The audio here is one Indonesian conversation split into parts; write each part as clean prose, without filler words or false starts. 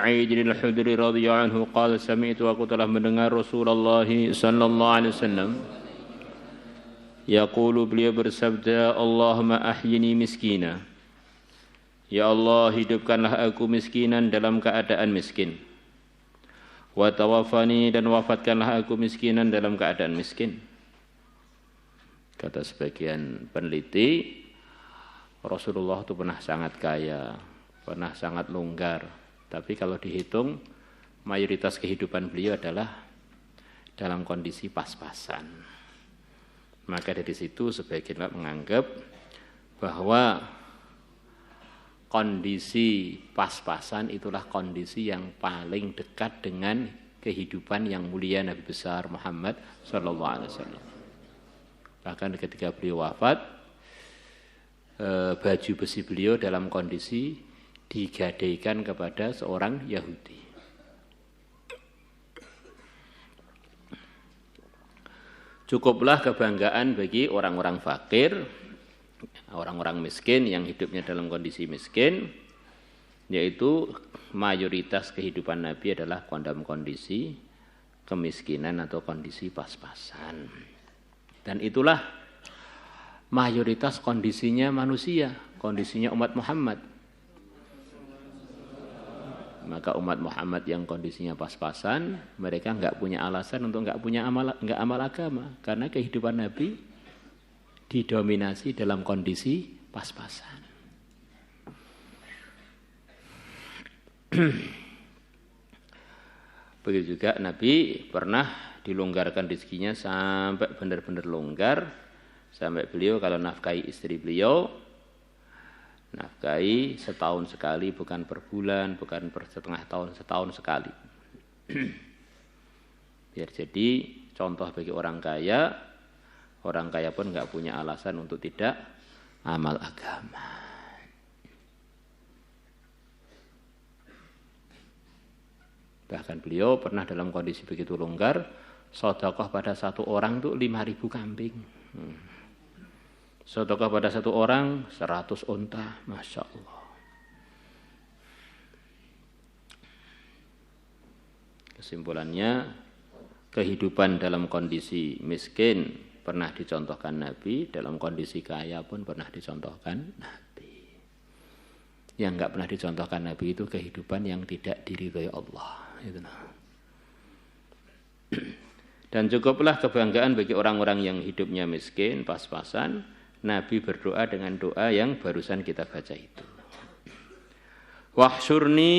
Sa'id al-Khudri radhiyallahu anhu qala sami'tu, aku telah mendengar Rasulullah sallallahu alaihi wasallam yaqulu, beliau bersabda, Allahumma ahyini miskina, ya Allah hidupkanlah aku miskinan dalam keadaan miskin, wa tawaffani, dan wafatkanlah aku miskinan dalam keadaan miskin. Kata sebagian peneliti, Rasulullah itu pernah sangat kaya, pernah sangat longgar, tapi kalau dihitung mayoritas kehidupan beliau adalah dalam kondisi pas-pasan. Maka dari situ sebagian menganggap bahwa kondisi pas-pasan itulah kondisi yang paling dekat dengan kehidupan yang mulia Nabi besar Muhammad sallallahu alaihi wasallam. Bahkan ketika beliau wafat, baju besi beliau dalam kondisi digadaikan kepada seorang Yahudi. Cukuplah kebanggaan bagi orang-orang fakir, orang-orang miskin yang hidupnya dalam kondisi miskin, yaitu mayoritas kehidupan Nabi adalah dalam kondisi kemiskinan atau kondisi pas-pasan. Dan itulah mayoritas kondisinya manusia, kondisinya umat Muhammad. Maka umat Muhammad yang kondisinya pas-pasan, mereka enggak punya alasan untuk enggak amal agama, karena kehidupan Nabi didominasi dalam kondisi pas-pasan. Begitu juga Nabi pernah dilonggarkan rezekinya sampai benar-benar longgar, sampai beliau kalau nafkahi istri beliau, nafkahi setahun sekali, bukan per bulan, bukan per setengah tahun, setahun sekali. Biar jadi contoh bagi orang kaya pun nggak punya alasan untuk tidak amal agama. Bahkan beliau pernah dalam kondisi begitu longgar, sedekah pada satu orang itu 5.000 kambing. Sedekah pada satu orang 100 unta, Masya Allah. Kesimpulannya, kehidupan dalam kondisi miskin pernah dicontohkan Nabi, dalam kondisi kaya pun pernah dicontohkan Nabi. Yang enggak pernah dicontohkan Nabi itu kehidupan yang tidak diridhai Allah. Dan cukuplah kebanggaan bagi orang-orang yang hidupnya miskin, pas-pasan. Nabi berdoa dengan doa yang barusan kita baca itu. Wahsyurni,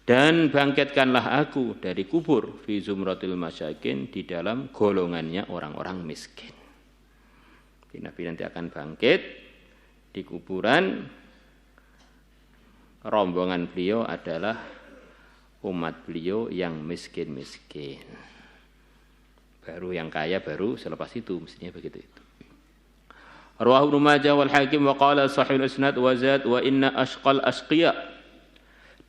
dan bangkitkanlah aku dari kubur, fi zumratil masyakin, di dalam golongannya orang-orang miskin. Jadi Nabi nanti akan bangkit di kuburan, rombongan beliau adalah umat beliau yang miskin-miskin. Baru yang kaya baru selepas itu, mestinya begitu itu. Rawahu Ibnu Majah wal Hakim wa qala sahih al-isnad wa zad wa inna ashqal asqiya,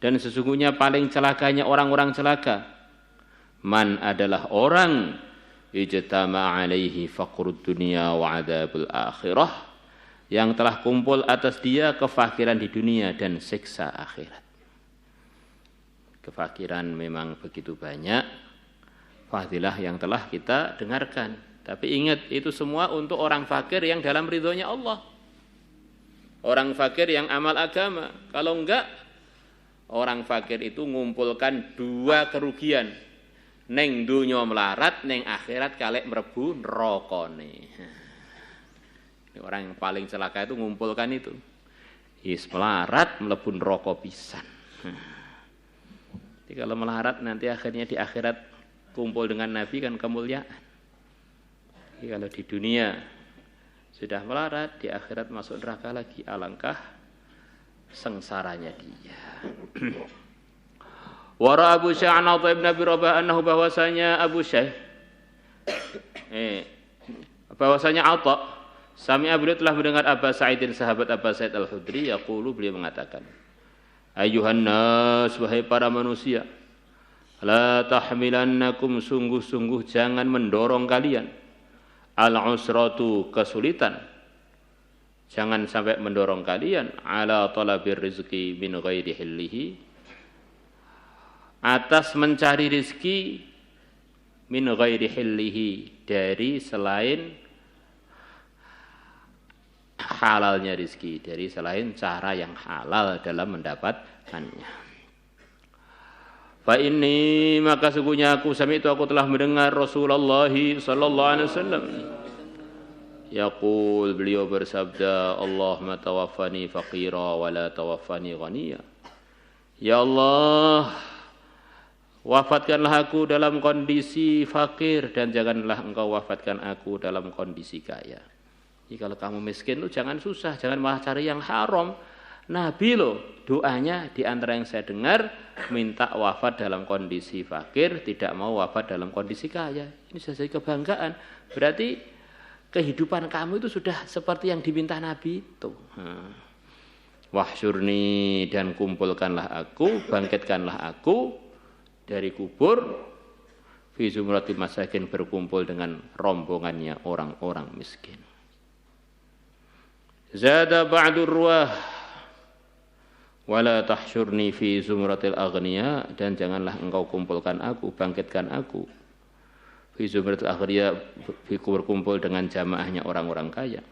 dan sesungguhnya paling celakanya orang-orang celaka, man adalah orang ijtama alaihi faqrud dunya wa adzabul akhirah, yang telah kumpul atas dia kefakiran di dunia dan siksa akhirat. Kefakiran memang begitu banyak, fadilah yang telah kita dengarkan. Tapi ingat, itu semua untuk orang fakir yang dalam ridhonya Allah. Orang fakir yang amal agama. Kalau enggak, orang fakir itu ngumpulkan dua kerugian. Neng dunya melarat, neng akhirat kalek mlebu nerakane. Orang yang paling celaka itu ngumpulkan itu. Is melarat mlebu neraka pisan. Jadi kalau melarat nanti akhirnya di akhirat kumpul dengan Nabi kan kemuliaan. Jadi kalau di dunia sudah melarat, di akhirat masuk neraka lagi, alangkah sengsaranya dia. Wara Abu Syah an Atha ibn Abi Rabah annahu, bahwasanya Abu Syah bahwasanya Atha sami'a, beliau telah mendengar Aba Sa'idin, sahabat Aba Sa'id al-Khudri, yaqulu, beliau mengatakan, Ayyuhan nas, wahai para manusia, la tahmilannakum, sungguh-sungguh jangan mendorong kalian, al-usratu, kesulitan, jangan sampai mendorong kalian, ala talabir rizki min ghairi hillihi, atas mencari rizki min ghairi hillihi, dari selain halalnya rizki, dari selain cara yang halal dalam mendapatkannya. Fa inni, maka sungguhnya aku sami'tu, aku telah mendengar Rasulullah sallallahu alaihi wasallam yaqul, beliau bersabda, Allahumma tawaffani faqira wa la tawaffani ghaniya. Ya Allah, wafatkanlah aku dalam kondisi fakir dan janganlah engkau wafatkan aku dalam kondisi kaya. Jadi kalau kamu miskin tuh jangan susah, jangan malah cari yang haram. Nabi loh doanya di antara yang saya dengar minta wafat dalam kondisi fakir, tidak mau wafat dalam kondisi kaya. Ini sudah jadi kebanggaan. Berarti kehidupan kamu itu sudah seperti yang diminta Nabi itu. Wahsyurni, dan kumpulkanlah aku, bangkitkanlah aku dari kubur, fi zumratil masakin, berkumpul dengan rombongannya orang-orang miskin. Zada ba'dur ruwah wala tahsyurni fi zumratil aghniya, dan janganlah engkau kumpulkan aku, bangkitkan aku fi zumratil aghniya, berkumpul dengan jamaahnya orang-orang kaya.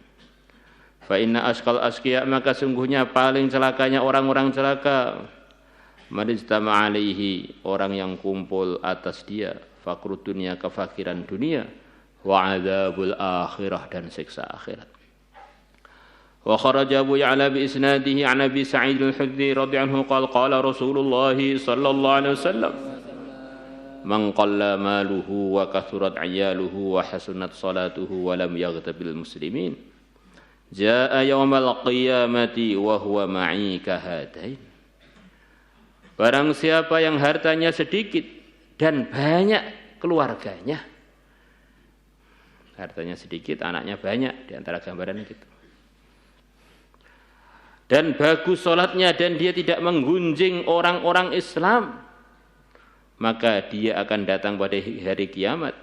Fa inna asqal asqiya, maka sungguhnya paling celakanya orang-orang celaka, manistama alaihi, orang yang kumpul atas dia, fakrud dunia, kefakiran dunia, wa adzabul akhirah, dan siksa akhirat. Wa kharaja Abu Ya'la bi isnadihi an Abi Sa'id al-Khudri radhiyallahu anhu qala qala Rasulullah sallallahu alaihi wasallam man qalla maluhu wa kathurat 'iyaluhu wa hasunat salatuhu wa lam yaghtabil muslimin jaa'a yaumal qiyamati wa huwa ma'i kahadain. Barang siapa yang hartanya sedikit dan banyak keluarganya, hartanya sedikit, anaknya banyak, di antara gambaran gitu, dan bagus sholatnya, dan dia tidak menggunjing orang-orang Islam, maka dia akan datang pada hari kiamat.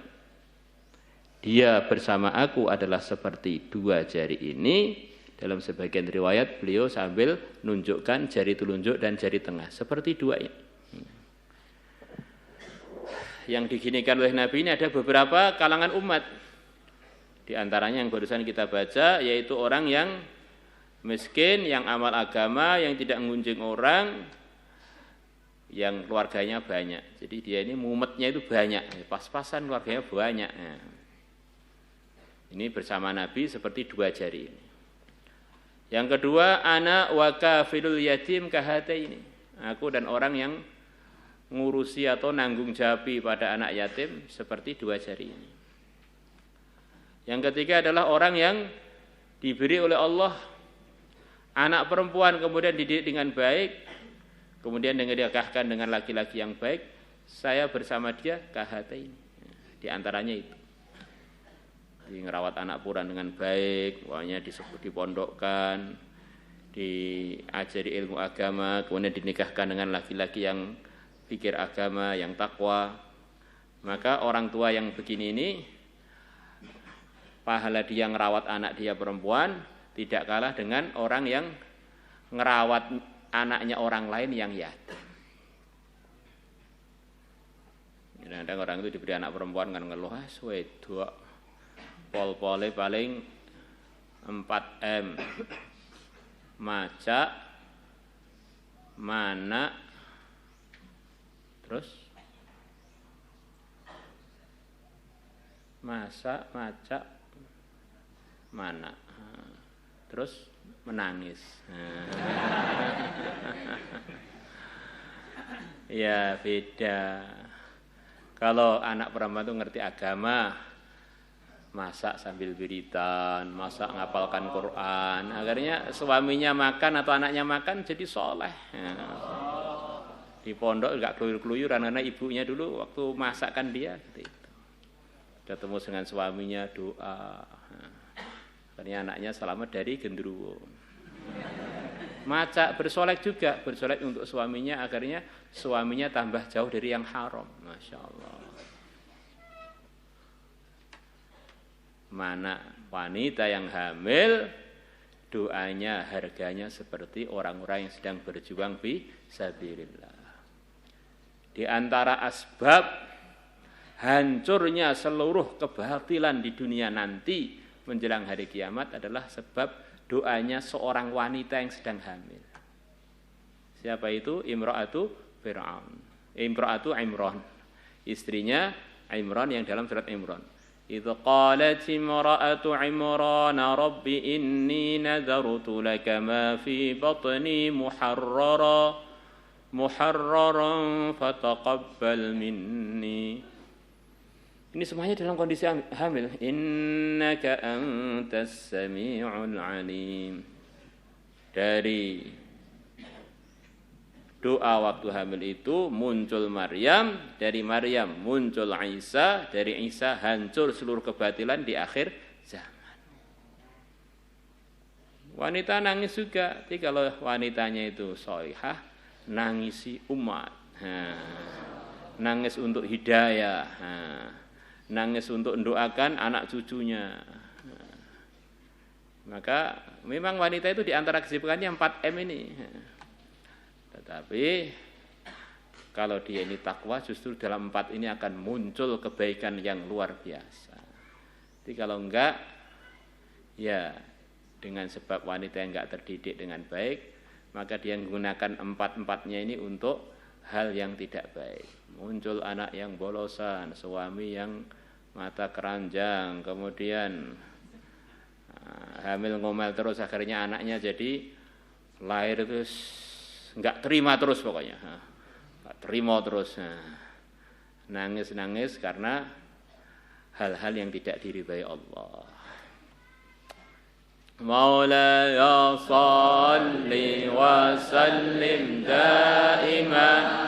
Dia bersama aku adalah seperti dua jari ini. Dalam sebagian riwayat beliau sambil nunjukkan jari telunjuk dan jari tengah, seperti dua ini. Yang diginikan oleh Nabi ini ada beberapa kalangan umat. Di antaranya yang barusan kita baca, yaitu orang yang miskin, yang amal agama, yang tidak mengunjung orang, yang keluarganya banyak. Jadi dia ini mumetnya itu banyak, pas-pasan keluarganya banyak. Nah, ini bersama Nabi seperti dua jari ini. Yang kedua, ana wa kafilul yatim kahataini. Aku dan orang yang ngurusi atau nanggung jawabi pada anak yatim seperti dua jari ini. Yang ketiga adalah orang yang diberi oleh Allah anak perempuan, kemudian dididik dengan baik, kemudian dinikahkan dengan laki-laki yang baik, saya bersama dia kahataini. Di antaranya itu. Ngerawat anak puran dengan baik, pokoknya dipondokkan, diajari ilmu agama, kemudian dinikahkan dengan laki-laki yang pikir agama, yang takwa. Maka orang tua yang begini ini, pahala dia ngerawat anak dia perempuan tidak kalah dengan orang yang ngerawat anaknya orang lain yang yatim. Kadang-kadang orang itu diberi anak perempuan kan ngeluh, wedok pol-pole paling 4M, maca, mana, terus masak, maca, mana, terus menangis. Ya beda. Kalau anak perempuan itu ngerti agama, masak sambil wiridan, masak ngapalkan Quran, akhirnya suaminya makan atau anaknya makan jadi soleh. Di pondok enggak keluyur-keluyuran karena ibunya dulu waktu masakkan dia gitu. Ketemu dengan suaminya doa, akhirnya anaknya selamat dari genderuwo. Maca bersolek juga, bersolek untuk suaminya, akhirnya suaminya tambah jauh dari yang haram. Masya Allah. Mana wanita yang hamil, doanya, harganya seperti orang-orang yang sedang berjuang fi sabilillah. Di antara asbab hancurnya seluruh kebatilan di dunia nanti menjelang hari kiamat adalah sebab doanya seorang wanita yang sedang hamil. Siapa itu? Imra'atu Fir'aun. Imra'atu Imran. Istrinya Imran yang dalam surat Imran. Idz qalat imra'atu Imran rabbi inni nadartu laka ma fi batni muharraran fataqabbal minni. Ini semuanya dalam kondisi hamil. Innaka antas sami'ul alim. Dari doa waktu hamil itu muncul Maryam, dari Maryam muncul Isa, dari Isa hancur seluruh kebatilan di akhir zaman. Wanita nangis juga, tapi kalau wanitanya itu sholihah, nangisi umat. Nangis untuk hidayah. Nangis untuk mendoakan anak cucunya. Maka memang wanita itu di antara kesibukannya 4M ini. Tetapi kalau dia ini takwa, justru dalam 4 ini akan muncul kebaikan yang luar biasa. Jadi kalau enggak, ya dengan sebab wanita yang enggak terdidik dengan baik, maka dia menggunakan 4-4-nya ini untuk hal yang tidak baik. Muncul anak yang bolosan, suami yang mata keranjang, kemudian hamil ngomel terus, akhirnya anaknya jadi lahir terus nggak terima terus pokoknya, nggak terima terus, nangis karena hal-hal yang tidak diridhai Allah. Maulaya salli wa sallim daiman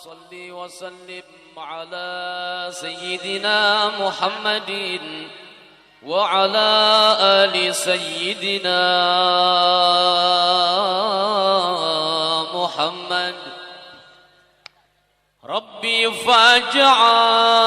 صل وسلم على سيدنا محمد وعلى آل سيدنا محمد ربي فاجعل